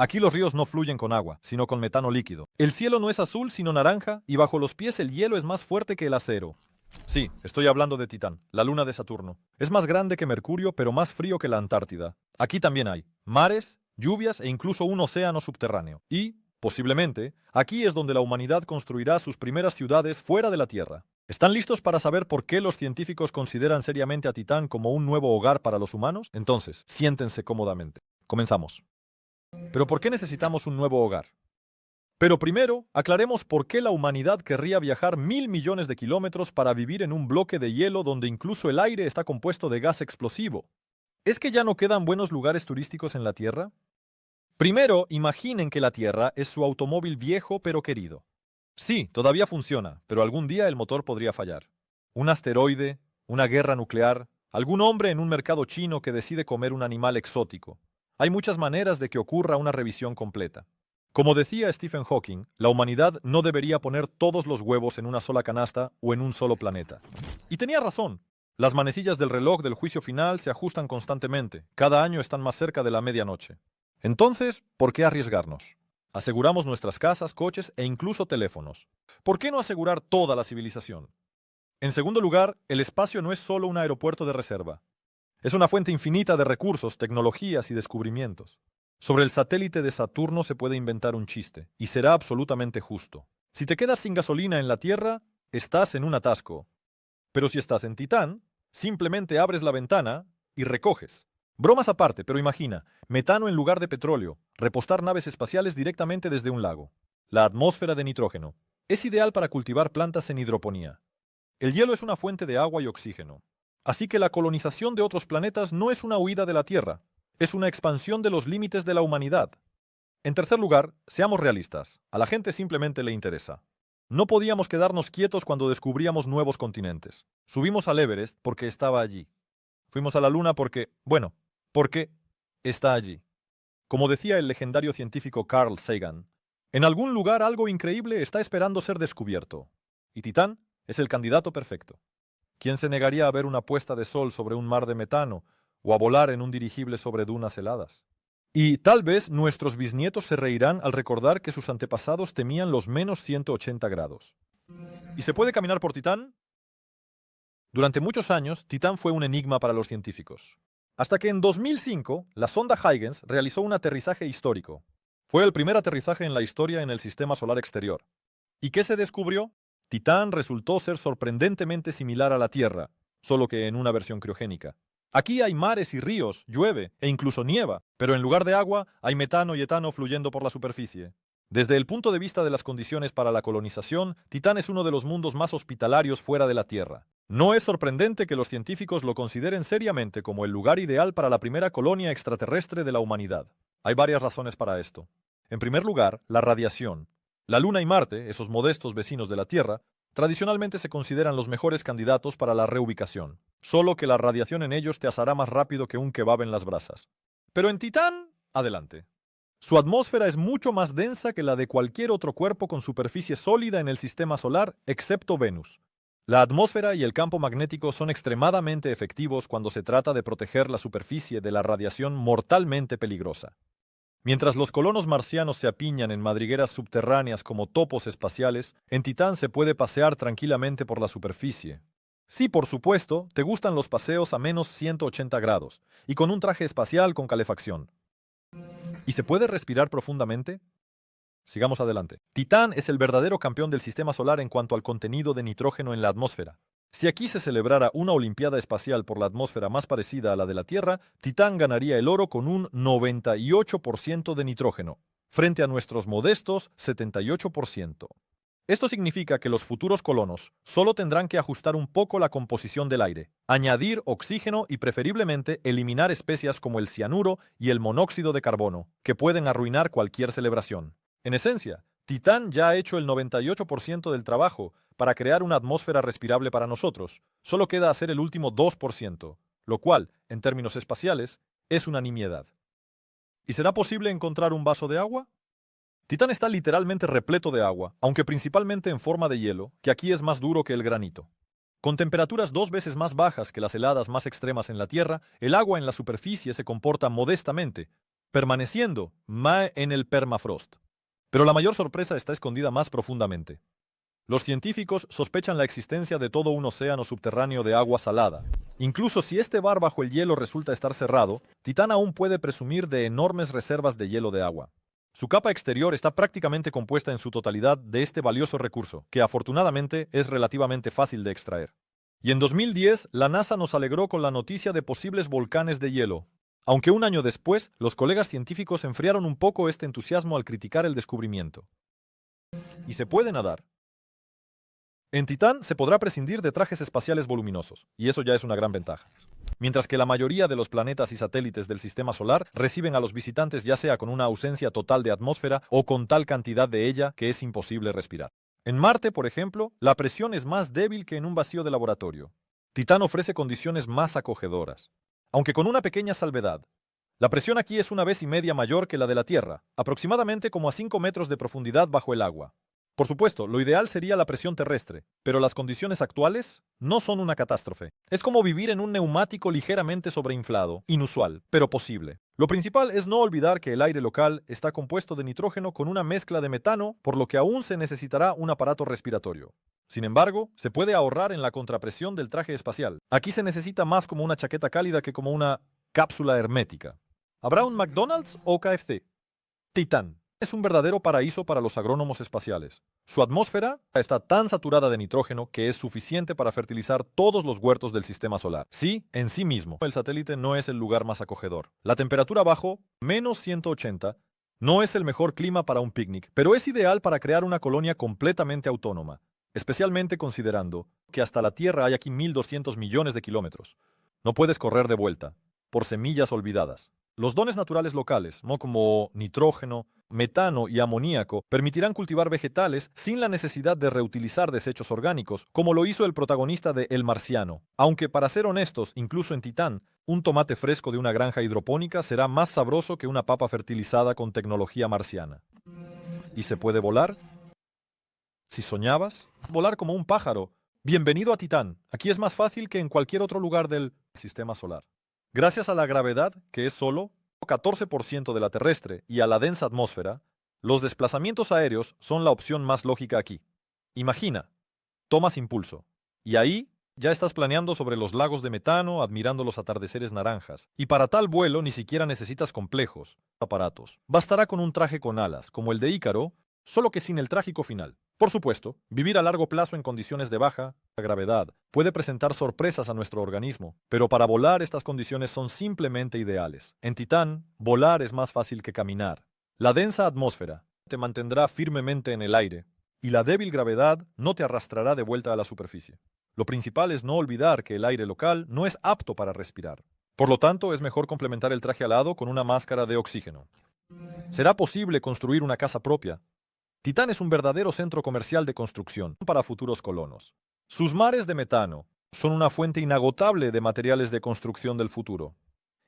Aquí los ríos no fluyen con agua, sino con metano líquido. El cielo no es azul, sino naranja, y bajo los pies el hielo es más fuerte que el acero. Sí, estoy hablando de Titán, la luna de Saturno. Es más grande que Mercurio, pero más frío que la Antártida. Aquí también hay mares, lluvias e incluso un océano subterráneo. Y, posiblemente, aquí es donde la humanidad construirá sus primeras ciudades fuera de la Tierra. ¿Están listos para saber por qué los científicos consideran seriamente a Titán como un nuevo hogar para los humanos? Entonces, siéntense cómodamente. Comenzamos. ¿Pero por qué necesitamos un nuevo hogar? Pero primero, aclaremos por qué la humanidad querría viajar 1.000 millones de kilómetros para vivir en un bloque de hielo donde incluso el aire está compuesto de gas explosivo. ¿Es que ya no quedan buenos lugares turísticos en la Tierra? Primero, imaginen que la Tierra es su automóvil viejo pero querido. Sí, todavía funciona, pero algún día el motor podría fallar. Un asteroide, una guerra nuclear, algún hombre en un mercado chino que decide comer un animal exótico. Hay muchas maneras de que ocurra una revisión completa. Como decía Stephen Hawking, la humanidad no debería poner todos los huevos en una sola canasta o en un solo planeta. Y tenía razón. Las manecillas del reloj del juicio final se ajustan constantemente. Cada año están más cerca de la medianoche. Entonces, ¿por qué arriesgarnos? Aseguramos nuestras casas, coches e incluso teléfonos. ¿Por qué no asegurar toda la civilización? En segundo lugar, el espacio no es solo un aeropuerto de reserva. Es una fuente infinita de recursos, tecnologías y descubrimientos. Sobre el satélite de Saturno se puede inventar un chiste, y será absolutamente justo. Si te quedas sin gasolina en la Tierra, estás en un atasco. Pero si estás en Titán, simplemente abres la ventana y recoges. Bromas aparte, pero imagina, metano en lugar de petróleo, repostar naves espaciales directamente desde un lago. La atmósfera de nitrógeno. Es ideal para cultivar plantas en hidroponía. El hielo es una fuente de agua y oxígeno. Así que la colonización de otros planetas no es una huida de la Tierra, es una expansión de los límites de la humanidad. En tercer lugar, seamos realistas. A la gente simplemente le interesa. No podíamos quedarnos quietos cuando descubríamos nuevos continentes. Subimos al Everest porque estaba allí. Fuimos a la Luna porque está allí. Como decía el legendario científico Carl Sagan, en algún lugar algo increíble está esperando ser descubierto. Y Titán es el candidato perfecto. ¿Quién se negaría a ver una puesta de sol sobre un mar de metano o a volar en un dirigible sobre dunas heladas? Y tal vez nuestros bisnietos se reirán al recordar que sus antepasados temían los menos 180 grados. ¿Y se puede caminar por Titán? Durante muchos años, Titán fue un enigma para los científicos. Hasta que en 2005, la sonda Huygens realizó un aterrizaje histórico. Fue el primer aterrizaje en la historia en el sistema solar exterior. ¿Y qué se descubrió? Titán resultó ser sorprendentemente similar a la Tierra, solo que en una versión criogénica. Aquí hay mares y ríos, llueve e incluso nieva, pero en lugar de agua hay metano y etano fluyendo por la superficie. Desde el punto de vista de las condiciones para la colonización, Titán es uno de los mundos más hospitalarios fuera de la Tierra. No es sorprendente que los científicos lo consideren seriamente como el lugar ideal para la primera colonia extraterrestre de la humanidad. Hay varias razones para esto. En primer lugar, la radiación. La Luna y Marte, esos modestos vecinos de la Tierra, tradicionalmente se consideran los mejores candidatos para la reubicación, solo que la radiación en ellos te asará más rápido que un kebab en las brasas. Pero en Titán, adelante. Su atmósfera es mucho más densa que la de cualquier otro cuerpo con superficie sólida en el sistema solar, excepto Venus. La atmósfera y el campo magnético son extremadamente efectivos cuando se trata de proteger la superficie de la radiación mortalmente peligrosa. Mientras los colonos marcianos se apiñan en madrigueras subterráneas como topos espaciales, en Titán se puede pasear tranquilamente por la superficie. Sí, por supuesto, te gustan los paseos a menos 180 grados, y con un traje espacial con calefacción. ¿Y se puede respirar profundamente? Sigamos adelante. Titán es el verdadero campeón del sistema solar en cuanto al contenido de nitrógeno en la atmósfera. Si aquí se celebrara una olimpiada espacial por la atmósfera más parecida a la de la Tierra, Titán ganaría el oro con un 98% de nitrógeno, frente a nuestros modestos 78%. Esto significa que los futuros colonos solo tendrán que ajustar un poco la composición del aire, añadir oxígeno y preferiblemente eliminar especias como el cianuro y el monóxido de carbono, que pueden arruinar cualquier celebración. En esencia, Titán ya ha hecho el 98% del trabajo para crear una atmósfera respirable para nosotros. Solo queda hacer el último 2%, lo cual, en términos espaciales, es una nimiedad. ¿Y será posible encontrar un vaso de agua? Titán está literalmente repleto de agua, aunque principalmente en forma de hielo, que aquí es más duro que el granito. Con temperaturas 2 veces más bajas que las heladas más extremas en la Tierra, el agua en la superficie se comporta modestamente, permaneciendo en el permafrost. Pero la mayor sorpresa está escondida más profundamente. Los científicos sospechan la existencia de todo un océano subterráneo de agua salada. Incluso si este bar bajo el hielo resulta estar cerrado, Titán aún puede presumir de enormes reservas de hielo de agua. Su capa exterior está prácticamente compuesta en su totalidad de este valioso recurso, que afortunadamente es relativamente fácil de extraer. Y en 2010, la NASA nos alegró con la noticia de posibles volcanes de hielo. Aunque un año después, los colegas científicos enfriaron un poco este entusiasmo al criticar el descubrimiento. ¿Y se puede nadar? En Titán se podrá prescindir de trajes espaciales voluminosos, y eso ya es una gran ventaja. Mientras que la mayoría de los planetas y satélites del sistema solar reciben a los visitantes ya sea con una ausencia total de atmósfera o con tal cantidad de ella que es imposible respirar. En Marte, por ejemplo, la presión es más débil que en un vacío de laboratorio. Titán ofrece condiciones más acogedoras, aunque con una pequeña salvedad. La presión aquí es 1,5 veces mayor que la de la Tierra, aproximadamente como a 5 metros de profundidad bajo el agua. Por supuesto, lo ideal sería la presión terrestre, pero las condiciones actuales no son una catástrofe. Es como vivir en un neumático ligeramente sobreinflado, inusual, pero posible. Lo principal es no olvidar que el aire local está compuesto de nitrógeno con una mezcla de metano, por lo que aún se necesitará un aparato respiratorio. Sin embargo, se puede ahorrar en la contrapresión del traje espacial. Aquí se necesita más como una chaqueta cálida que como una cápsula hermética. ¿Habrá un McDonald's o KFC? Titán es un verdadero paraíso para los agrónomos espaciales. Su atmósfera está tan saturada de nitrógeno que es suficiente para fertilizar todos los huertos del sistema solar. Sí, en sí mismo, el satélite no es el lugar más acogedor. La temperatura bajo, -180, no es el mejor clima para un picnic, pero es ideal para crear una colonia completamente autónoma, especialmente considerando que hasta la Tierra hay aquí 1.200 millones de kilómetros. No puedes correr de vuelta, por semillas olvidadas. Los dones naturales locales, como nitrógeno, metano y amoníaco, permitirán cultivar vegetales sin la necesidad de reutilizar desechos orgánicos, como lo hizo el protagonista de El Marciano. Aunque, para ser honestos, incluso en Titán, un tomate fresco de una granja hidropónica será más sabroso que una papa fertilizada con tecnología marciana. ¿Y se puede volar? Si soñabas, volar como un pájaro. Bienvenido a Titán. Aquí es más fácil que en cualquier otro lugar del sistema solar. Gracias a la gravedad, que es solo 14% de la terrestre, y a la densa atmósfera, los desplazamientos aéreos son la opción más lógica aquí. Imagina, tomas impulso, y ahí ya estás planeando sobre los lagos de metano, admirando los atardeceres naranjas. Y para tal vuelo ni siquiera necesitas complejos aparatos. Bastará con un traje con alas, como el de Ícaro, solo que sin el trágico final. Por supuesto, vivir a largo plazo en condiciones de baja gravedad puede presentar sorpresas a nuestro organismo, pero para volar estas condiciones son simplemente ideales. En Titán, volar es más fácil que caminar. La densa atmósfera te mantendrá firmemente en el aire, y la débil gravedad no te arrastrará de vuelta a la superficie. Lo principal es no olvidar que el aire local no es apto para respirar. Por lo tanto, es mejor complementar el traje alado con una máscara de oxígeno. ¿Será posible construir una casa propia? Titán es un verdadero centro comercial de construcción para futuros colonos. Sus mares de metano son una fuente inagotable de materiales de construcción del futuro.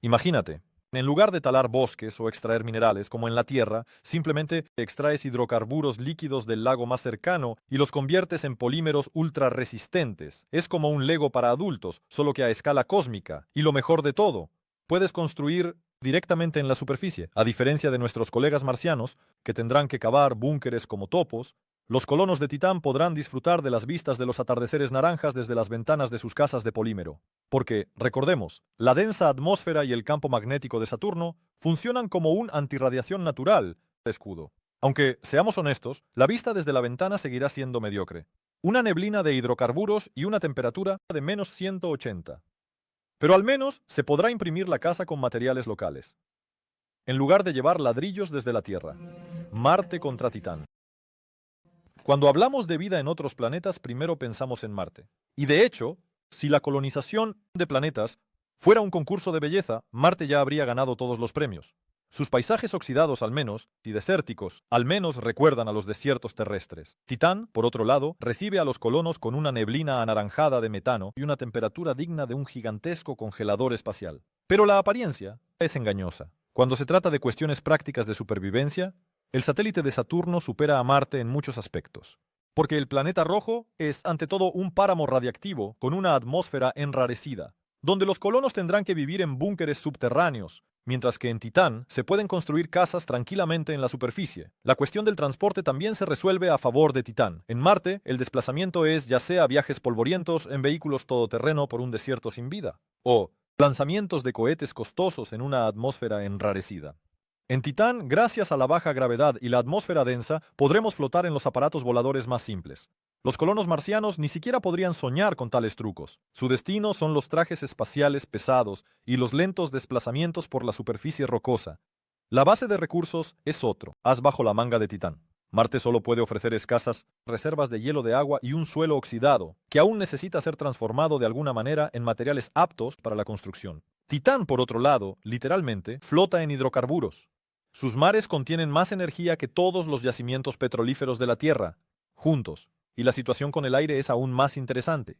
Imagínate, en lugar de talar bosques o extraer minerales como en la Tierra, simplemente extraes hidrocarburos líquidos del lago más cercano y los conviertes en polímeros ultra resistentes. Es como un Lego para adultos, solo que a escala cósmica. Y lo mejor de todo, puedes construir directamente en la superficie. A diferencia de nuestros colegas marcianos, que tendrán que cavar búnkeres como topos, los colonos de Titán podrán disfrutar de las vistas de los atardeceres naranjas desde las ventanas de sus casas de polímero. Porque, recordemos, la densa atmósfera y el campo magnético de Saturno funcionan como un antirradiación natural, escudo. Aunque, seamos honestos, la vista desde la ventana seguirá siendo mediocre. Una neblina de hidrocarburos y una temperatura de -180. Pero al menos se podrá imprimir la casa con materiales locales, en lugar de llevar ladrillos desde la Tierra. Marte contra Titán. Cuando hablamos de vida en otros planetas, primero pensamos en Marte. Y de hecho, si la colonización de planetas fuera un concurso de belleza, Marte ya habría ganado todos los premios. Sus paisajes oxidados al menos, y desérticos, al menos recuerdan a los desiertos terrestres. Titán, por otro lado, recibe a los colonos con una neblina anaranjada de metano y una temperatura digna de un gigantesco congelador espacial. Pero la apariencia es engañosa. Cuando se trata de cuestiones prácticas de supervivencia, el satélite de Saturno supera a Marte en muchos aspectos. Porque el planeta rojo es, ante todo, un páramo radiactivo con una atmósfera enrarecida, donde los colonos tendrán que vivir en búnkeres subterráneos, mientras que en Titán se pueden construir casas tranquilamente en la superficie. La cuestión del transporte también se resuelve a favor de Titán. En Marte, el desplazamiento es ya sea viajes polvorientos en vehículos todoterreno por un desierto sin vida, o lanzamientos de cohetes costosos en una atmósfera enrarecida. En Titán, gracias a la baja gravedad y la atmósfera densa, podremos flotar en los aparatos voladores más simples. Los colonos marcianos ni siquiera podrían soñar con tales trucos. Su destino son los trajes espaciales pesados y los lentos desplazamientos por la superficie rocosa. La base de recursos es otro, as bajo la manga de Titán. Marte solo puede ofrecer escasas reservas de hielo de agua y un suelo oxidado, que aún necesita ser transformado de alguna manera en materiales aptos para la construcción. Titán, por otro lado, literalmente, flota en hidrocarburos. Sus mares contienen más energía que todos los yacimientos petrolíferos de la Tierra, juntos. Y la situación con el aire es aún más interesante.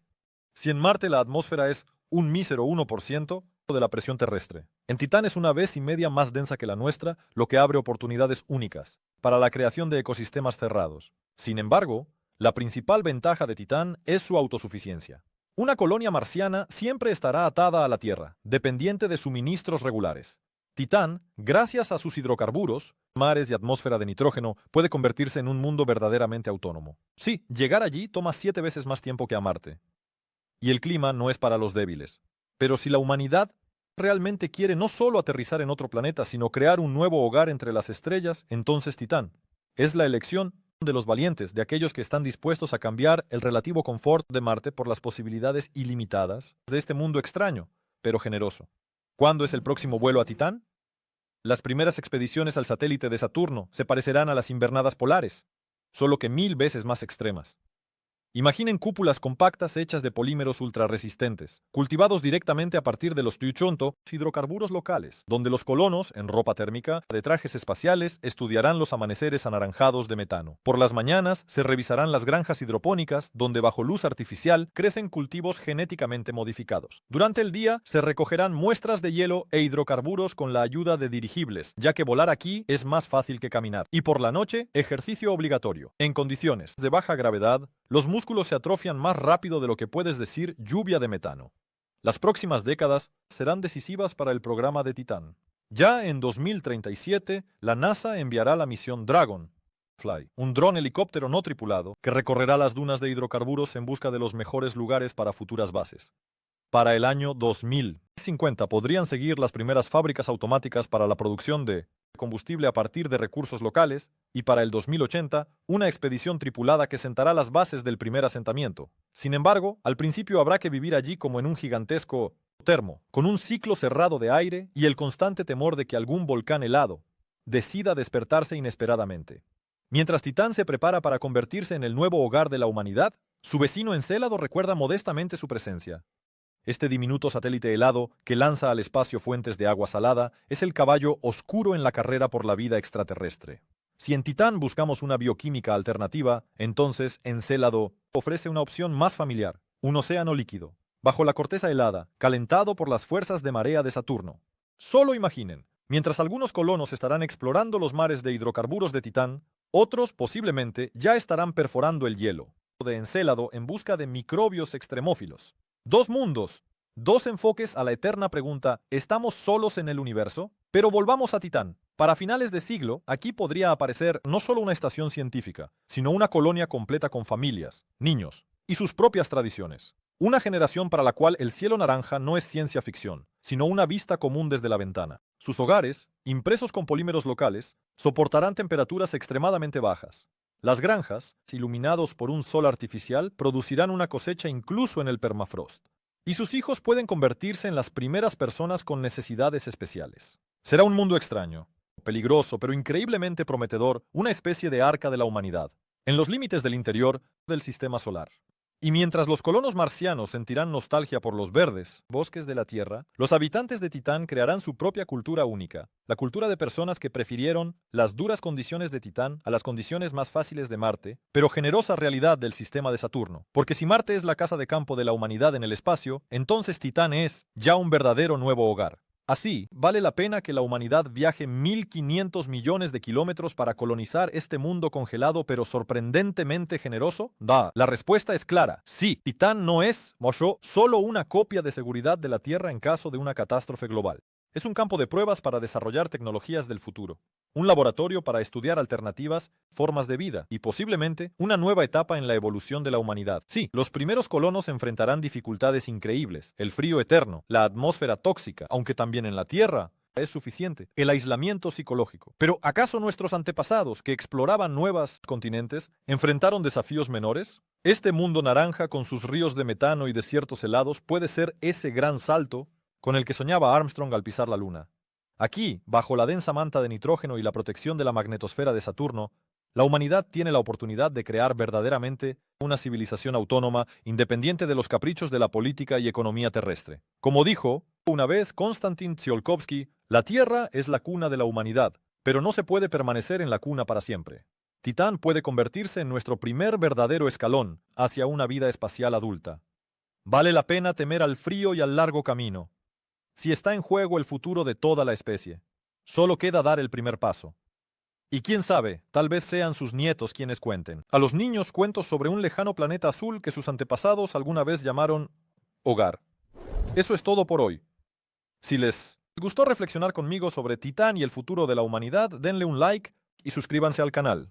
Si en Marte la atmósfera es un mísero 1% de la presión terrestre, en Titán es una vez y media más densa que la nuestra, lo que abre oportunidades únicas para la creación de ecosistemas cerrados. Sin embargo, la principal ventaja de Titán es su autosuficiencia. Una colonia marciana siempre estará atada a la Tierra, dependiente de suministros regulares. Titán, gracias a sus hidrocarburos, mares y atmósfera de nitrógeno, puede convertirse en un mundo verdaderamente autónomo. Sí, llegar allí toma 7 veces más tiempo que a Marte. Y el clima no es para los débiles. Pero si la humanidad realmente quiere no solo aterrizar en otro planeta, sino crear un nuevo hogar entre las estrellas, entonces Titán es la elección de los valientes, de aquellos que están dispuestos a cambiar el relativo confort de Marte por las posibilidades ilimitadas de este mundo extraño, pero generoso. ¿Cuándo es el próximo vuelo a Titán? Las primeras expediciones al satélite de Saturno se parecerán a las invernadas polares, solo que 1000 veces más extremas. Imaginen cúpulas compactas hechas de polímeros ultrarresistentes, cultivados directamente a partir de los Tuichonto, hidrocarburos locales, donde los colonos, en ropa térmica, de trajes espaciales, estudiarán los amaneceres anaranjados de metano. Por las mañanas se revisarán las granjas hidropónicas, donde bajo luz artificial crecen cultivos genéticamente modificados. Durante el día se recogerán muestras de hielo e hidrocarburos con la ayuda de dirigibles, ya que volar aquí es más fácil que caminar. Y por la noche, ejercicio obligatorio. En condiciones de baja gravedad, los músculos se atrofian más rápido de lo que puedes decir lluvia de metano. Las próximas décadas serán decisivas para el programa de Titán. Ya en 2037, la NASA enviará la misión Dragonfly, un dron helicóptero no tripulado que recorrerá las dunas de hidrocarburos en busca de los mejores lugares para futuras bases. Para el año 2050 podrían seguir las primeras fábricas automáticas para la producción de combustible a partir de recursos locales, y para el 2080, una expedición tripulada que sentará las bases del primer asentamiento. Sin embargo, al principio habrá que vivir allí como en un gigantesco termo, con un ciclo cerrado de aire y el constante temor de que algún volcán helado decida despertarse inesperadamente. Mientras Titán se prepara para convertirse en el nuevo hogar de la humanidad, su vecino Encélado recuerda modestamente su presencia. Este diminuto satélite helado que lanza al espacio fuentes de agua salada es el caballo oscuro en la carrera por la vida extraterrestre. Si en Titán buscamos una bioquímica alternativa, entonces Encélado ofrece una opción más familiar, un océano líquido, bajo la corteza helada, calentado por las fuerzas de marea de Saturno. Solo imaginen, mientras algunos colonos estarán explorando los mares de hidrocarburos de Titán, otros posiblemente ya estarán perforando el hielo de Encélado en busca de microbios extremófilos. Dos mundos, dos enfoques a la eterna pregunta, ¿estamos solos en el universo? Pero volvamos a Titán. Para finales de siglo, aquí podría aparecer no solo una estación científica, sino una colonia completa con familias, niños y sus propias tradiciones. Una generación para la cual el cielo naranja no es ciencia ficción, sino una vista común desde la ventana. Sus hogares, impresos con polímeros locales, soportarán temperaturas extremadamente bajas. Las granjas, iluminados por un sol artificial, producirán una cosecha incluso en el permafrost. Y sus hijos pueden convertirse en las primeras personas con necesidades especiales. Será un mundo extraño, peligroso, pero increíblemente prometedor, una especie de arca de la humanidad, en los límites del interior del sistema solar. Y mientras los colonos marcianos sentirán nostalgia por los verdes bosques de la Tierra, los habitantes de Titán crearán su propia cultura única, la cultura de personas que prefirieron las duras condiciones de Titán a las condiciones más fáciles de Marte, pero generosa realidad del sistema de Saturno. Porque si Marte es la casa de campo de la humanidad en el espacio, entonces Titán es ya un verdadero nuevo hogar. Así, vale la pena que la humanidad viaje 1500 millones de kilómetros para colonizar este mundo congelado pero sorprendentemente generoso? La respuesta es clara. Sí, Titán no es, solo una copia de seguridad de la Tierra en caso de una catástrofe global. Es un campo de pruebas para desarrollar tecnologías del futuro, un laboratorio para estudiar alternativas, formas de vida y posiblemente una nueva etapa en la evolución de la humanidad. Sí, los primeros colonos enfrentarán dificultades increíbles, el frío eterno, la atmósfera tóxica, aunque también en la Tierra es suficiente, el aislamiento psicológico. Pero ¿acaso nuestros antepasados, que exploraban nuevos continentes, enfrentaron desafíos menores? Este mundo naranja con sus ríos de metano y desiertos helados puede ser ese gran salto con el que soñaba Armstrong al pisar la Luna. Aquí, bajo la densa manta de nitrógeno y la protección de la magnetosfera de Saturno, la humanidad tiene la oportunidad de crear verdaderamente una civilización autónoma, independiente de los caprichos de la política y economía terrestre. Como dijo una vez Konstantin Tsiolkovsky, la Tierra es la cuna de la humanidad, pero no se puede permanecer en la cuna para siempre. Titán puede convertirse en nuestro primer verdadero escalón hacia una vida espacial adulta. Vale la pena temer al frío y al largo camino. Si está en juego el futuro de toda la especie, solo queda dar el primer paso. Y quién sabe, tal vez sean sus nietos quienes cuenten a los niños cuentos sobre un lejano planeta azul que sus antepasados alguna vez llamaron hogar. Eso es todo por hoy. Si les gustó reflexionar conmigo sobre Titán y el futuro de la humanidad, denle un like y suscríbanse al canal.